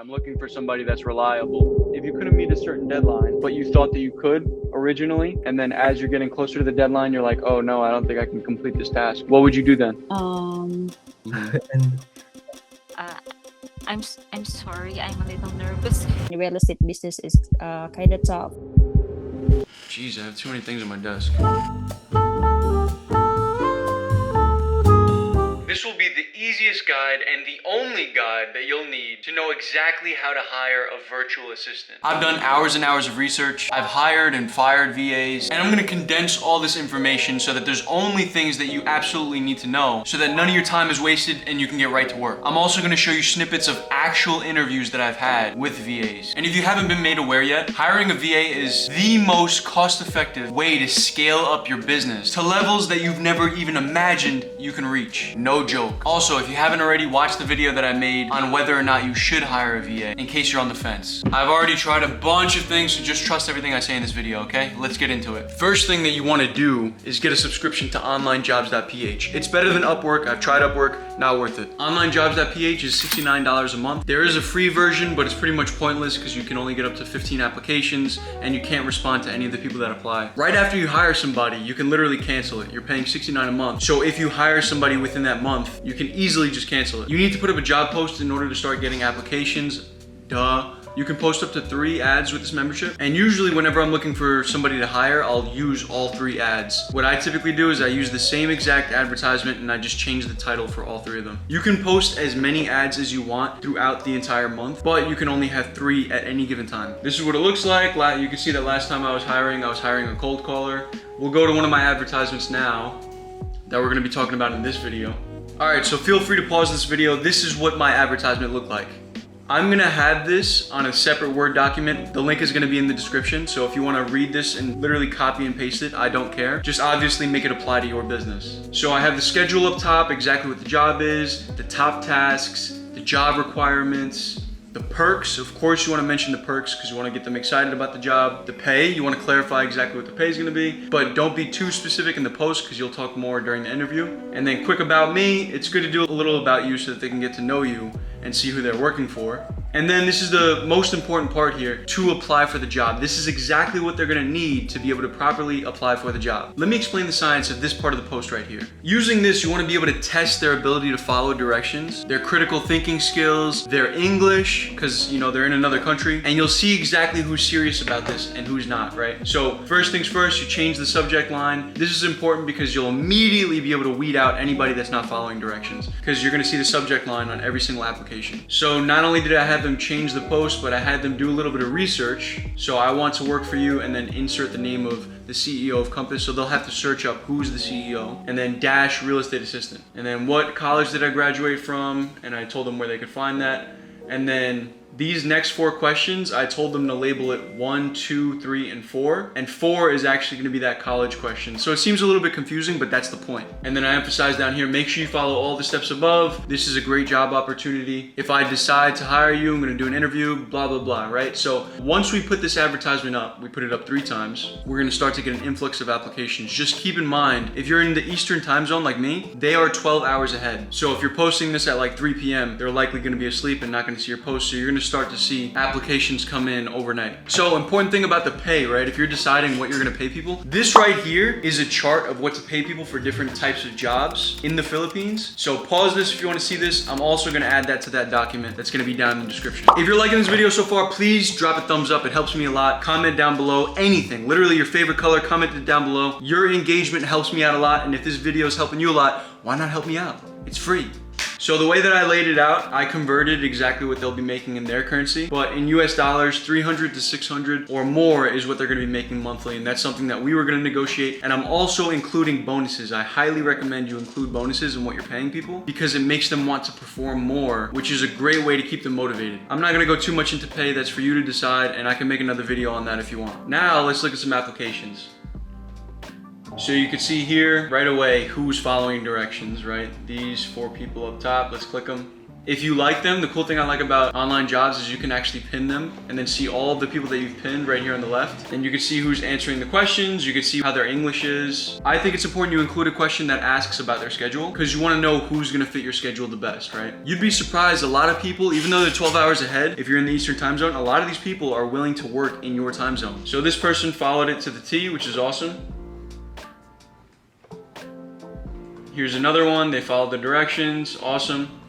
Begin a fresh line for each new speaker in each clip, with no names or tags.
I'm looking for somebody that's reliable. If you couldn't meet a certain deadline, but you thought that you could originally, and then as you're getting closer to the deadline, you're like, oh no, I don't think I can complete this task. What would you do then?
And
I'm sorry, I'm a little nervous.
Real estate business is kind of tough.
Jeez, I have too many things on my desk. This will be the easiest guide and the only guide that you'll need to know exactly how to hire a virtual assistant. I've done hours and hours of research. I've hired and fired VAs, and I'm gonna condense all this information so that there's only things that you absolutely need to know so that none of your time is wasted and you can get right to work. I'm also gonna show you snippets of actual interviews that I've had with VAs. And if you haven't been made aware yet, hiring a VA is the most cost-effective way to scale up your business to levels that you've never even imagined you can reach. No joke. Also, if you haven't already, watched the video that I made on whether or not you should hire a VA in case you're on the fence. I've already tried a bunch of things, so just trust everything I say in this video, okay? Let's get into it. First thing that you want to do is get a subscription to Onlinejobs.ph. It's better than Upwork. I've tried Upwork, not worth it. Onlinejobs.ph is $69 a month. There is a free version, but it's pretty much pointless because you can only get up to 15 applications and you can't respond to any of the people that apply. Right after you hire somebody, you can literally cancel it. You're paying $69 a month. So if you hire somebody within that month, you can easily just cancel it. You need to put up a job post in order to start getting applications. Duh. You can post up to 3 ads with this membership. And usually whenever I'm looking for somebody to hire, I'll use all 3 ads. What I typically do is I use the same exact advertisement and I just change the title for all 3 of them. You can post as many ads as you want throughout the entire month, but you can only have 3 at any given time. This is what it looks like. You can see that last time I was hiring a cold caller. We'll go to one of my advertisements now that we're gonna be talking about in this video. All right, so feel free to pause this video. This is what my advertisement looked like. I'm gonna have this on a separate Word document. The link is gonna be in the description. So if you wanna read this and literally copy and paste it, I don't care. Just obviously make it apply to your business. So I have the schedule up top, exactly what the job is, the top tasks, the job requirements, the perks. Of course you wanna mention the perks because you wanna get them excited about the job. The pay, you wanna clarify exactly what the pay is gonna be, but don't be too specific in the post because you'll talk more during the interview. And then quick about me, it's good to do a little about you so that they can get to know you and see who they're working for. And then this is the most important part here, to apply for the job. This is exactly what they're gonna need to be able to properly apply for the job. Let me explain the science of this part of the post right here. Using this, you wanna be able to test their ability to follow directions, their critical thinking skills, their English, because they're in another country, and you'll see exactly who's serious about this and who's not, right? So first things first, you change the subject line. This is important because you'll immediately be able to weed out anybody that's not following directions, because you're gonna see the subject line on every single application. So not only did I have them change the post, but I had them do a little bit of research. So I want to work for you, and then insert the name of the CEO of Compass. So they'll have to search up who's the CEO, and then dash real estate assistant. And then what college did I graduate from? And I told them where they could find that. And then these next 4 questions, I told them to label it 1, 2, 3, and 4. And 4 is actually gonna be that college question. So it seems a little bit confusing, but that's the point. And then I emphasize down here, make sure you follow all the steps above. This is a great job opportunity. If I decide to hire you, I'm gonna do an interview, blah, blah, blah, right? So once we put this advertisement up, we put it up 3 times, we're gonna start to get an influx of applications. Just keep in mind, if you're in the Eastern time zone like me, they are 12 hours ahead. So if you're posting this at like 3 p.m., they're likely gonna be asleep and not gonna see your post. So you're gonna start to see applications come in overnight. So important thing about the pay, right? If you're deciding what you're gonna pay people, this right here is a chart of what to pay people for different types of jobs in the Philippines. So pause this if you wanna see this. I'm also gonna add that to that document that's gonna be down in the description. If you're liking this video so far, please drop a thumbs up. It helps me a lot. Comment down below anything, literally your favorite color, comment it down below. Your engagement helps me out a lot, and if this video is helping you a lot, why not help me out? It's free. So the way that I laid it out, I converted exactly what they'll be making in their currency, but in US dollars, 300 to 600 or more is what they're gonna be making monthly, and that's something that we were gonna negotiate. And I'm also including bonuses. I highly recommend you include bonuses in what you're paying people because it makes them want to perform more, which is a great way to keep them motivated. I'm not gonna go too much into pay, that's for you to decide, and I can make another video on that if you want. Now let's look at some applications. So you can see here right away who's following directions, right? These 4 people up top, let's click them. If you like them, the cool thing I like about online jobs is you can actually pin them and then see all of the people that you've pinned right here on the left. And you can see who's answering the questions. You can see how their English is. I think it's important you include a question that asks about their schedule because you want to know who's going to fit your schedule the best, right? You'd be surprised, a lot of people, even though they're 12 hours ahead, if you're in the Eastern time zone, a lot of these people are willing to work in your time zone. So this person followed it to the T, which is awesome. Here's another one. They followed the directions. Awesome.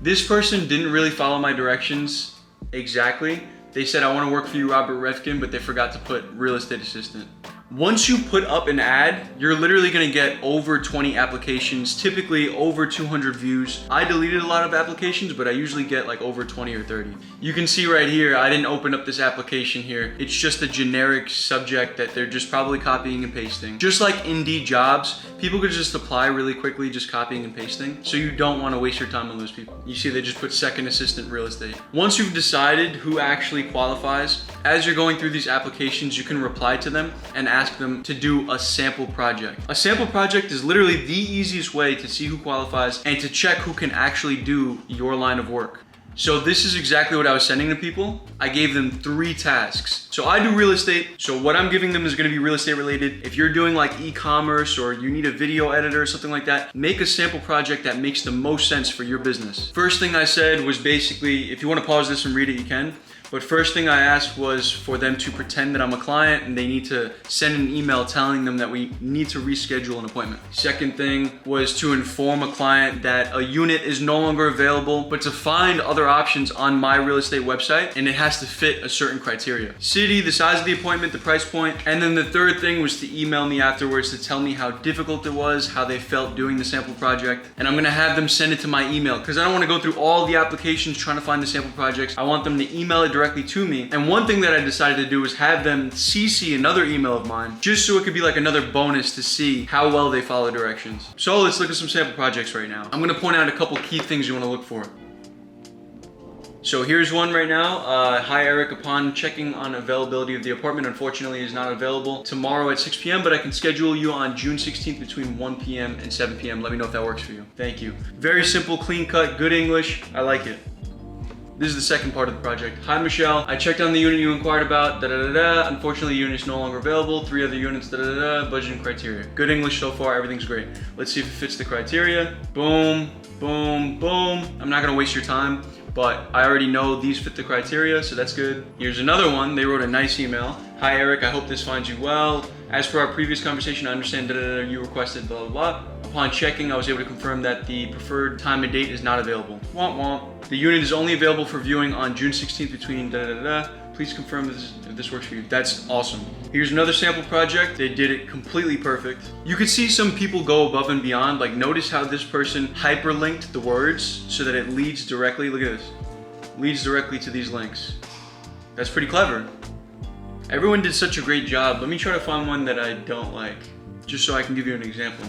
This person didn't really follow my directions exactly. They said, I want to work for you, Robert Refkin, but they forgot to put real estate assistant. Once you put up an ad, you're literally gonna get over 20 applications, typically over 200 views. I deleted a lot of applications, but I usually get like over 20 or 30. You can see right here, I didn't open up this application here. It's just a generic subject that they're just probably copying and pasting. Just like Indeed jobs, people could just apply really quickly, just copying and pasting. So you don't wanna waste your time on those people. You see, they just put second assistant real estate. Once you've decided who actually qualifies, as you're going through these applications, you can reply to them and ask them to do a sample project. A sample project is literally the easiest way to see who qualifies and to check who can actually do your line of work. So this is exactly what I was sending to people. I gave them 3 tasks. So I do real estate. So what I'm giving them is gonna be real estate related. If you're doing like e-commerce or you need a video editor or something like that, make a sample project that makes the most sense for your business. First thing I said was basically, if you wanna pause this and read it, you can. But first thing I asked was for them to pretend that I'm a client and they need to send an email telling them that we need to reschedule an appointment. Second thing was to inform a client that a unit is no longer available, but to find other options on my real estate website, and it has to fit a certain criteria. City, the size of the appointment, the price point. And then the third thing was to email me afterwards to tell me how difficult it was, how they felt doing the sample project. And I'm gonna have them send it to my email because I don't wanna go through all the applications trying to find the sample projects. I want them to email it directly to me. And one thing that I decided to do was have them CC another email of mine, just so it could be like another bonus to see how well they follow directions. So let's look at some sample projects right now. I'm gonna point out a couple key things you wanna look for. So here's one right now. Hi Eric, upon checking on availability of the apartment, unfortunately is not available tomorrow at 6 p.m., but I can schedule you on June 16th between 1 p.m. and 7 p.m. Let me know if that works for you. Thank you. Very simple, clean cut, good English. I like it. This is the second part of the project. Hi Michelle, I checked on the unit you inquired about, Unfortunately, the unit is no longer available. 3 other units, budget and criteria. Good English so far, everything's great. Let's see if it fits the criteria. Boom, boom, boom. I'm not gonna waste your time, but I already know these fit the criteria, so that's good. Here's another one. They wrote a nice email. Hi Eric, I hope this finds you well. As per our previous conversation, I understand you requested blah, blah, blah. Upon checking, I was able to confirm that the preferred time and date is not available. Womp womp. The unit is only available for viewing on June 16th between Please confirm if this works for you. That's awesome. Here's another sample project. They did it completely perfect. You could see some people go above and beyond. Like notice how this person hyperlinked the words so that it leads directly, look at this, leads directly to these links. That's pretty clever. Everyone did such a great job. Let me try to find one that I don't like, just so I can give you an example.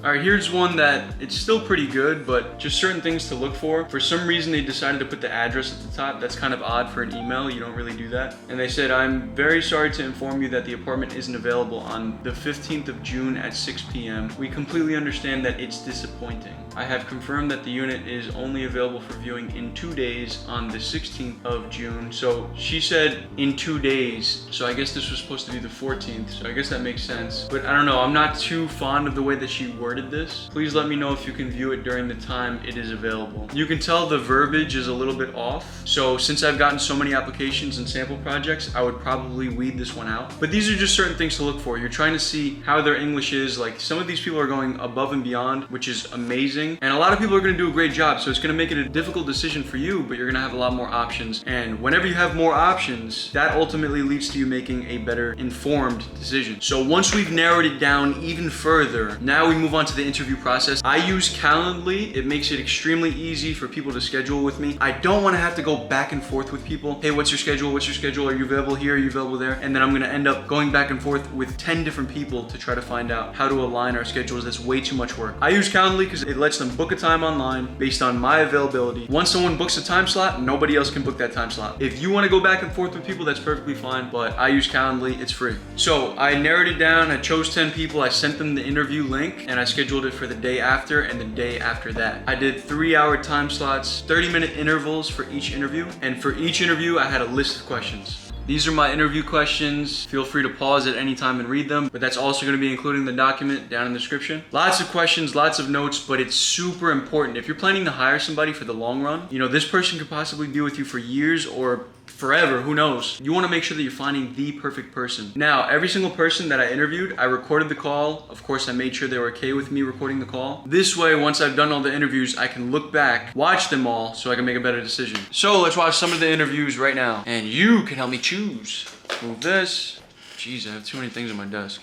All right, here's one that it's still pretty good, but just certain things to look for. For some reason, they decided to put the address at the top. That's kind of odd for an email. You don't really do that. And they said, I'm very sorry to inform you that the apartment isn't available on the 15th of June at 6 p.m. We completely understand that it's disappointing. I have confirmed that the unit is only available for viewing in 2 days on the 16th of June. So she said in 2 days. So I guess this was supposed to be the 14th. So I guess that makes sense. But I don't know. I'm not too fond of the way that she worded this. Please let me know if you can view it during the time it is available. You can tell the verbiage is a little bit off. So since I've gotten so many applications and sample projects, I would probably weed this one out. But these are just certain things to look for. You're trying to see how their English is. Like some of these people are going above and beyond, which is amazing. And a lot of people are gonna do a great job. So it's gonna make it a difficult decision for you, but you're gonna have a lot more options. And whenever you have more options, that ultimately leads to you making a better informed decision. So once we've narrowed it down even further, now we move on to the interview process. I use Calendly. It makes it extremely easy for people to schedule with me. I don't wanna have to go back and forth with people. Hey, what's your schedule? What's your schedule? Are you available here? Are you available there? And then I'm gonna end up going back and forth with 10 different people to try to find out how to align our schedules. That's way too much work. I use Calendly because it lets them book a time online based on my availability. Once someone books a time slot, nobody else can book that time slot. If you wanna go back and forth with people, that's perfectly fine, but I use Calendly, it's free. So I narrowed it down, I chose 10 people, I sent them the interview link, and I scheduled it for the day after and the day after that. I did 3-hour time slots, 30-minute intervals for each interview, and for each interview I had a list of questions. These are my interview questions. Feel free to pause at any time and read them, but that's also going to be including the document down in the description. Lots of questions, lots of notes, but it's super important. If you're planning to hire somebody for the long run, you know, this person could possibly be with you for years or forever, who knows? You want to make sure that you're finding the perfect person. Now, every single person that I interviewed, I recorded the call. Of course, I made sure they were okay with me recording the call. This way, once I've done all the interviews, I can look back, watch them all, so I can make a better decision. So let's watch some of the interviews right now. And you can help me choose. Move this. Jeez, I have too many things on my desk.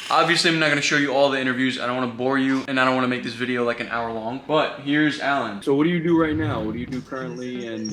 Obviously, I'm not going to show you all the interviews. I don't want to bore you, and I don't want to make this video like an hour long. But here's Alan. So what do you do right now? What do you do currently? And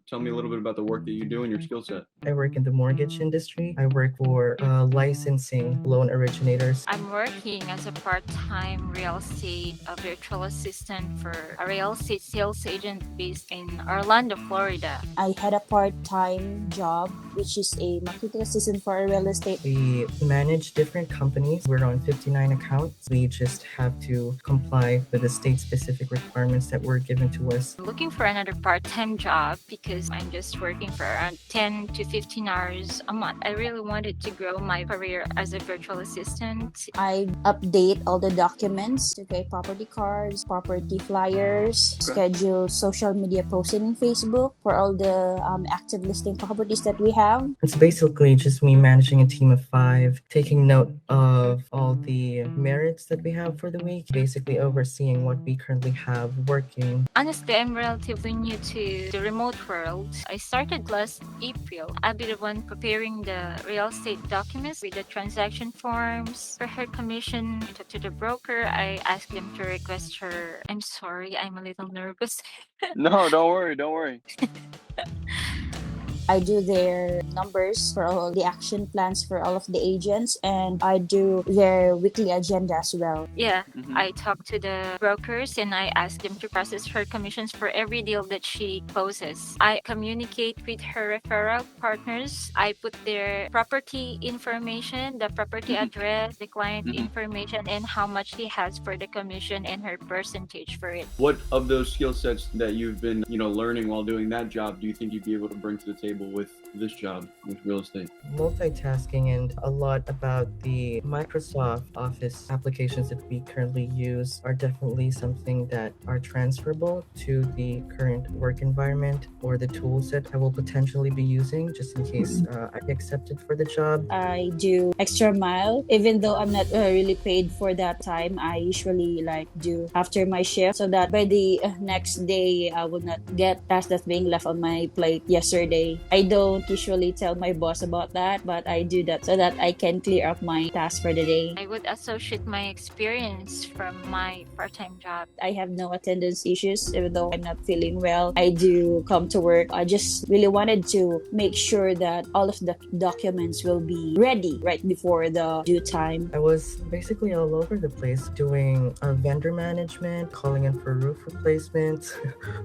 tell me a little bit about the work that you do and your skill set.
I work in the mortgage industry. I work for licensing loan originators.
I'm working as a part-time real estate virtual assistant for a real estate sales agent based in Orlando, Florida.
I had a part-time job, which is a marketing assistant for a real estate.
We manage different companies. We're on 59 accounts. We just have to comply with the state-specific requirements that were given to us.
I'm looking for another part-time job because I'm just working for around 10 to 15 hours a month. I really wanted to grow my career as a virtual assistant.
I update all the documents to create property cards, property flyers, schedule social media posting in Facebook for all the active listing properties that we have.
It's basically just me managing a team of 5, taking note of all the merits that we have for the week, basically overseeing what we currently have working.
Honestly, I'm relatively new to the remote world. I started last April. I'll be the one preparing the real estate documents with the transaction forms. For her commission, I talked to the broker. I asked them to request her. I'm sorry, I'm a little nervous.
No, don't worry, don't worry.
I do their numbers for all the action plans for all of the agents, and I do their weekly agenda as well.
Yeah, I talked to the brokers and I asked them to process her commissions for every deal that she closes. I communicate with her referral partners. I put their property information, the property address, the client information, and how much he has for the commission and her percentage for it.
What of those skill sets that you've been, learning while doing that job do you think you'd be able to bring to the table with this job, with real estate?
Multitasking and a lot about the Microsoft Office applications that we currently use are definitely something that are transferable to the current work environment or the tools that I will potentially be using just in case I get accepted for the job.
I do extra mile, even though I'm not really paid for that time. I usually do after my shift so that by the next day I will not get tasks that's being left on my plate yesterday. I don't usually tell my boss about that, but I do that so that I can clear up my tasks for the day.
I would associate my experience from my part-time job.
I have no attendance issues, even though I'm not feeling well. I do come to work. I just really wanted to make sure that all of the documents will be ready right before the due time.
I was basically all over the place doing vendor management, calling in for roof replacements,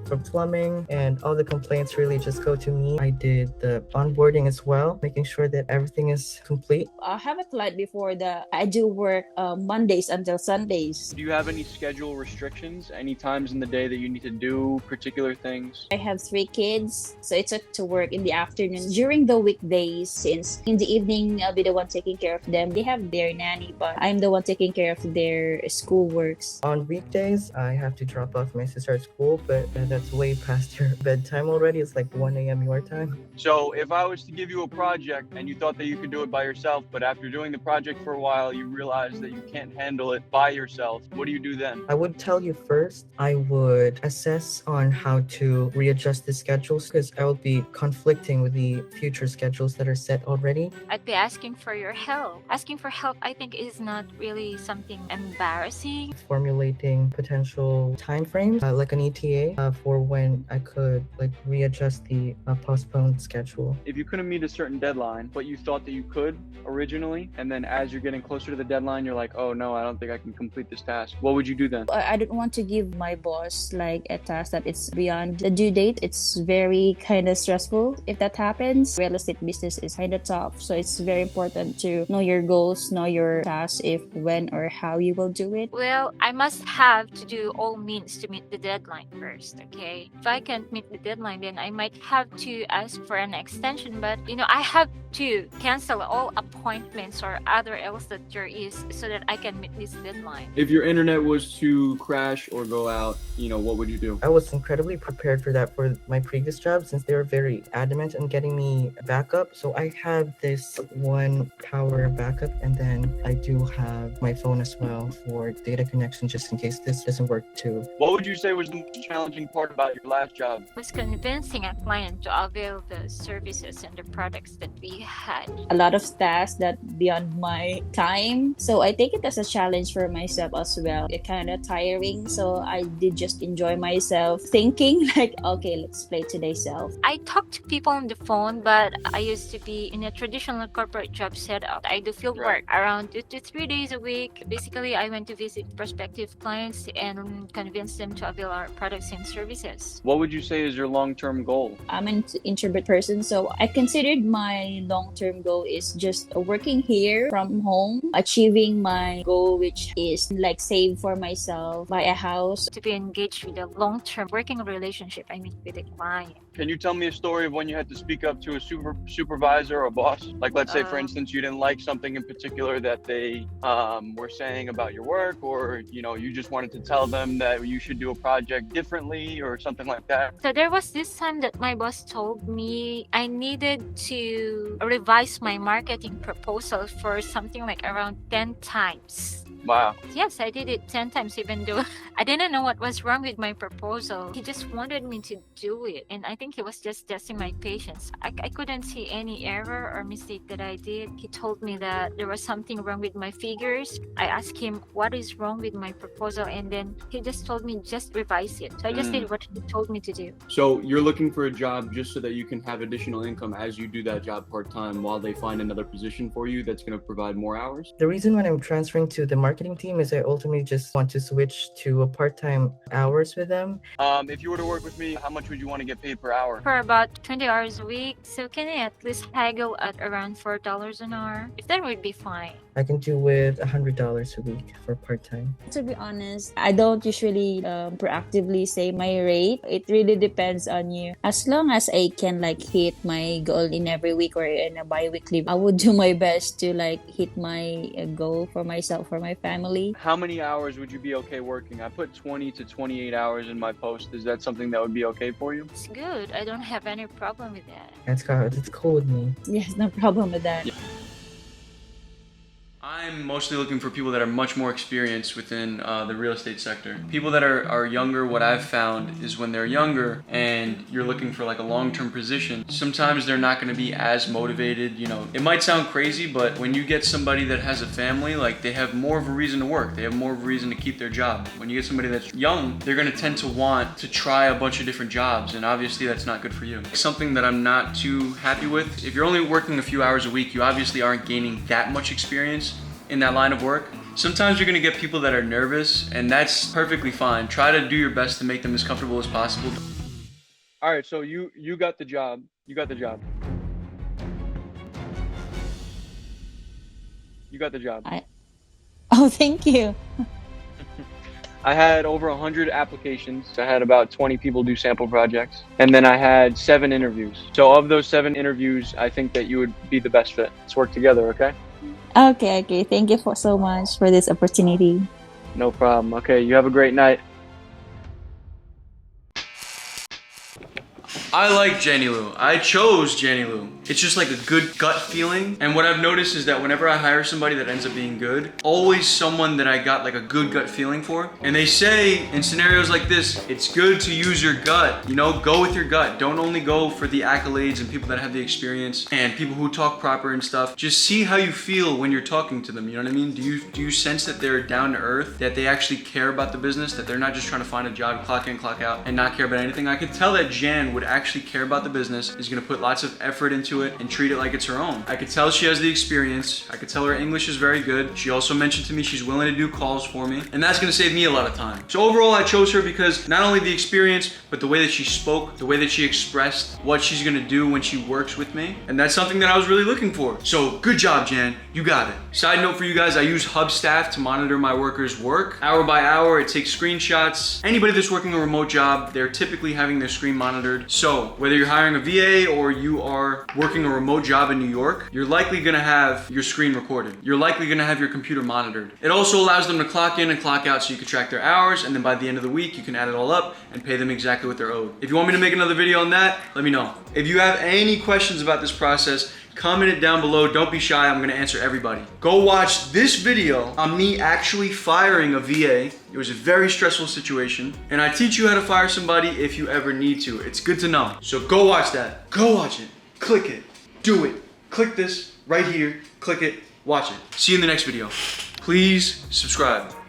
for plumbing, and all the complaints really just go to me. I did the onboarding as well, making sure that everything is complete.
I have a client before that I do work Mondays until Sundays.
Do you have any schedule restrictions? Any times in the day that you need to do particular things?
I have 3 kids, so it's to work in the afternoon. During the weekdays, since in the evening I'll be the one taking care of them. They have their nanny, but I'm the one taking care of their school works.
On weekdays, I have to drop off my sister at school, but that's way past your bedtime already. It's like 1 a.m. your time.
So if I was to give you a project and you thought that you could do it by yourself, but after doing the project for a while, you realize that you can't handle it by yourself, what do you do then?
I would tell you first, I would assess on how to readjust the schedules because I will be conflicting with the future schedules that are set already.
I'd be asking for your help. Asking for help, I think, is not really something embarrassing.
Formulating potential timeframes, like an ETA for when I could readjust the postponed own schedule.
If you couldn't meet a certain deadline, but you thought that you could originally, and then as you're getting closer to the deadline, you're like, oh no, I don't think I can complete this task, what would you do then?
I don't want to give my boss like a task that it's beyond the due date. It's very kind of stressful if that happens. Real estate business is kind of tough, so it's very important to know your goals, know your tasks, if when or how you will do it.
Well, I must have to do all means to meet the deadline first, okay? If I can't meet the deadline, then I might have to ask for an extension, but I have to cancel all appointments or other else that there is so that I can meet this deadline.
If your internet was to crash or go out, what would you do?
I was incredibly prepared for that for my previous job since they were very adamant on getting me backup. So I have this one power backup, and then I do have my phone as well for data connection just in case this doesn't work too.
What would you say was the most challenging part about your last job?
Was convincing a client to avail the services and the products that we had.
A lot of tasks that beyond my time, so I take it as a challenge for myself as well. It's kind of tiring, so I did just enjoy myself thinking like, okay, let's play today's self.
I talk to people on the phone, but I used to be in a traditional corporate job setup. I do field work around 2 to 3 days a week. Basically, I went to visit prospective clients and convince them to avail our products and services.
What would you say is your long-term goal?
I'm an introvert person, so I considered my long-term goal is just working here from home, achieving my goal, which is like save for myself, buy a house.
To be engaged with a long-term working relationship, with a client.
Can you tell me a story of when you had to speak up to a supervisor or boss? Like, let's say, for instance, you didn't like something in particular that they were saying about your work, or, you just wanted to tell them that you should do a project differently or something like that.
So there was this time that my boss told me I needed to revise my marketing proposal for something like around 10 times.
Wow.
Yes, I did it 10 times, even though I didn't know what was wrong with my proposal. He just wanted me to do it, and I think he was just testing my patience. I couldn't see any error or mistake that I did. He told me that there was something wrong with my figures. I asked him what is wrong with my proposal, and then he just told me just revise it. So I just did what he told me to do.
So you're looking for a job just so that you can have additional income as you do that job part-time while they find another position for you that's going to provide more hours?
The reason why I'm transferring to the marketing team is I ultimately just want to switch to a part-time hours with them.
If you were to work with me, how much would you want to get paid per hour?
For about 20 hours a week, so can I at least haggle at around $4 an hour? If that would be fine.
I can do with $100 a week for part-time.
To be honest, I don't usually proactively say my rate. It really depends on you. As long as I can hit my goal in every week or in a bi-weekly, I would do my best to hit my goal for myself, for my family.
How many hours would you be okay working? I put 20 to 28 hours in my post. Is that something that would be okay for you?
It's good. I don't have any problem with that.
That's cool with me.
Yes, no problem with that.
Yeah. I'm mostly looking for people that are much more experienced within the real estate sector. People that are younger, what I've found is when they're younger and you're looking for a long-term position, sometimes they're not going to be as motivated. It might sound crazy, but when you get somebody that has a family, they have more of a reason to work. They have more of a reason to keep their job. When you get somebody that's young, they're going to tend to want to try a bunch of different jobs, and obviously that's not good for you. Something that I'm not too happy with, if you're only working a few hours a week, you obviously aren't gaining that much experience in that line of work. Sometimes you're gonna get people that are nervous, and that's perfectly fine. Try to do your best to make them as comfortable as possible. All right, so you got the job. You got the job. You got the job.
Oh, thank you.
I had over 100 applications. I had about 20 people do sample projects. And then I had 7 interviews. So of those 7 interviews, I think that you would be the best fit. Let's work together, okay?
Okay. Thank you so much for this opportunity.
No problem. Okay, you have a great night. I like Jenny Lou. I chose Jenny Lou. It's just like a good gut feeling. And what I've noticed is that whenever I hire somebody that ends up being good, always someone that I got like a good gut feeling for. And they say in scenarios like this, it's good to use your gut. You know, go with your gut. Don't only go for the accolades and people that have the experience and people who talk proper and stuff. Just see how you feel when you're talking to them. You know what I mean? Do you sense that they're down to earth, that they actually care about the business, that they're not just trying to find a job, clock in, clock out, and not care about anything? I could tell that Jan would actually care about the business, is gonna put lots of effort into it and treat it like it's her own. I could tell she has the experience. I could tell her English is very good. She also mentioned to me she's willing to do calls for me, and that's gonna save me a lot of time. So overall, I chose her because not only the experience, but the way that she spoke, the way that she expressed what she's gonna do when she works with me. And that's something that I was really looking for. So good job, Jan. You got it. Side note for you guys, I use Hubstaff to monitor my workers' work. Hour by hour, it takes screenshots. Anybody that's working a remote job, they're typically having their screen monitored. So whether you're hiring a VA or you are working a remote job in New York, you're likely gonna have your screen recorded. You're likely gonna have your computer monitored. It also allows them to clock in and clock out so you can track their hours, and then by the end of the week, you can add it all up and pay them exactly what they're owed. If you want me to make another video on that, let me know. If you have any questions about this process, comment it down below. Don't be shy. I'm gonna answer everybody. Go watch this video on me actually firing a VA. It was a very stressful situation, and I teach you how to fire somebody if you ever need to. It's good to know. So go watch that. Go watch it. Click it. Do it. Click this right here. Click it. Watch it. See you in the next video. Please subscribe.